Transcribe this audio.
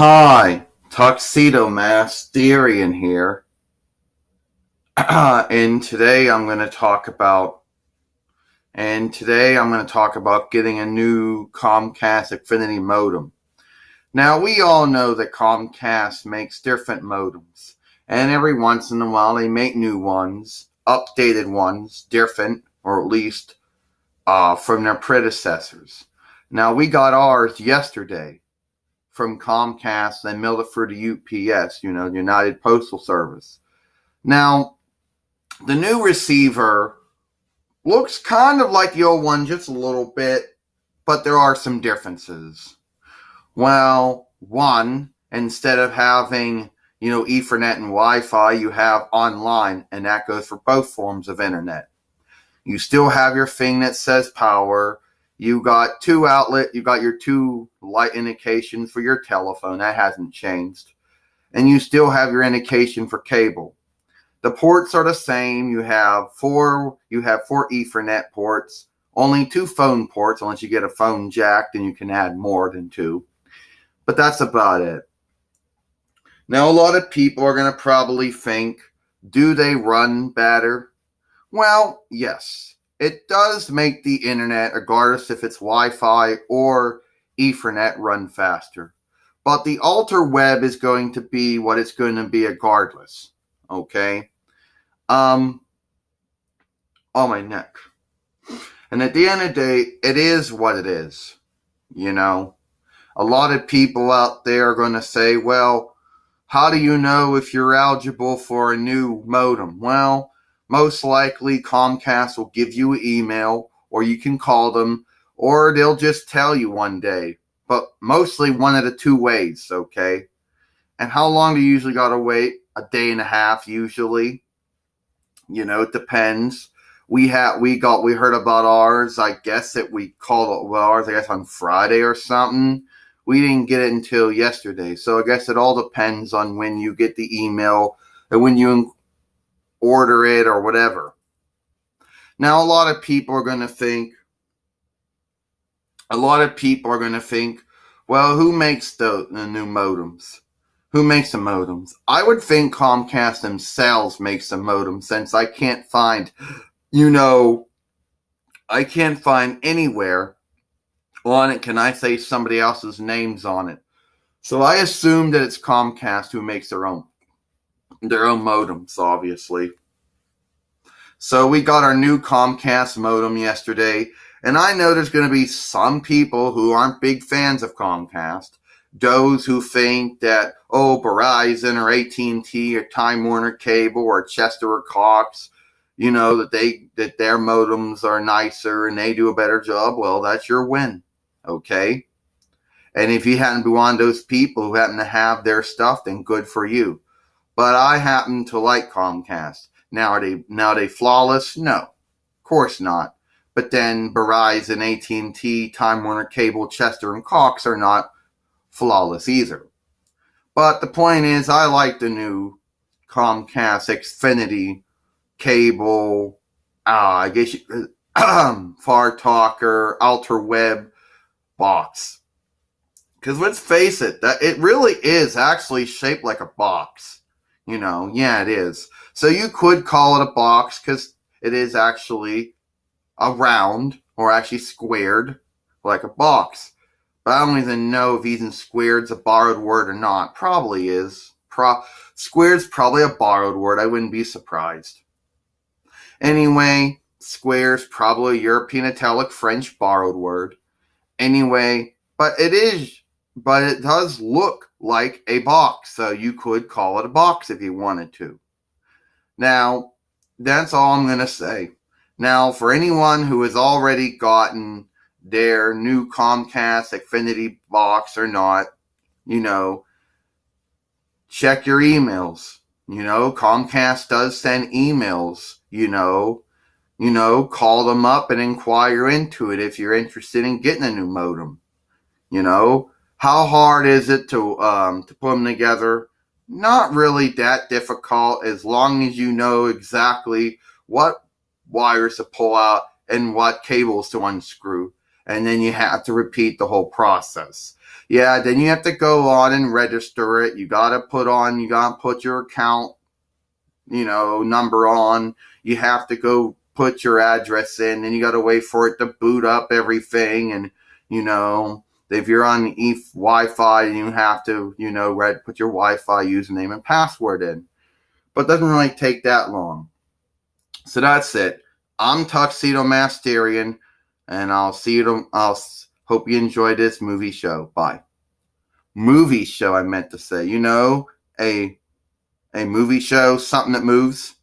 Hi, Tuxedo Mask Darien here, and today I'm going to talk about getting a new Comcast Infinity modem. Now we all know that Comcast makes different modems, and every once in a while they make new ones, updated ones, different, or at least from their predecessors. Now we got ours yesterday from Comcast and mailed it through the UPS, the United Postal Service. Now, the new receiver looks kind of like the old one just a little bit, but there are some differences. Well, one, instead of having, Ethernet and Wi-Fi, you have online, and that goes for both forms of internet. You still have your thing that says power. You got you got your two light indications for your telephone. That hasn't changed. And you still have your indication for cable. The ports are the same. You have four Ethernet ports, only two phone ports, unless you get a phone jack, then you can add more than two. But that's about it. Now, a lot of people are going to probably think, do they run better? Well, yes. It does make the internet, regardless if it's Wi-Fi or Ethernet, run faster. But the alter web is going to be what it's going to be regardless. Okay? Oh, my neck. And at the end of the day, it is what it is. A lot of people out there are going to say, well, how do you know if you're eligible for a new modem? Well, most likely Comcast will give you an email, or you can call them, or they'll just tell you one day. But mostly one of the two ways, okay? And how long do you usually gotta wait? A day and a half usually. It depends. We heard about ours. I guess that we called ours, I guess on Friday or something. We didn't get it until yesterday. So I guess it all depends on when you get the email and when you order it or whatever. Now, a lot of people are going to think, well, who makes the new modems? Who makes the modems? I would think Comcast themselves makes the modem, since I can't find anywhere on it, can I say somebody else's names on it? So I assume that it's Comcast who makes their own modems, obviously. So we got our new Comcast modem yesterday, and I know there's going to be some people who aren't big fans of Comcast. Those who think that, Verizon or AT&T or Time Warner Cable or Chester or Cox, that their modems are nicer and they do a better job. Well, that's your win, okay? And if you happen to be one of those people who happen to have their stuff, then good for you. But I happen to like Comcast. Now are they flawless? No, of course not. But then Verizon, AT&T, Time Warner Cable, Chester, and Cox are not flawless either. But the point is, I like the new Comcast Xfinity cable, I guess Far Talker, Alter Web box. Because let's face it, that it really is actually shaped like a box. Yeah, it is. So you could call it a box because it is actually a round, or actually squared like a box. But I don't even know if even squared's a borrowed word or not. Probably is. Squared's probably a borrowed word. I wouldn't be surprised. Anyway, square's probably a European Italic French borrowed word. Anyway, but it does look like a box, so you could call it a box if you wanted to. Now, that's all I'm going to say. Now, for anyone who has already gotten their new Comcast Xfinity box or not, check your emails. Comcast does send emails, call them up and inquire into it if you're interested in getting a new modem. How hard is it to put them together? Not really that difficult, as long as you know exactly what wires to pull out and what cables to unscrew. and then you have to repeat the whole process. Yeah, then you have to go on and register it. You gotta put your account, number on. You have to go put your address in, and you gotta wait for it to boot up everything. And, if you're on Wi-Fi, you have to, put your Wi-Fi username and password in. But it doesn't really take that long. So that's it. I'm Tuxedo Darien, and I'll hope you enjoyed this movie show. Bye. Movie show, I meant to say. A movie show, something that moves.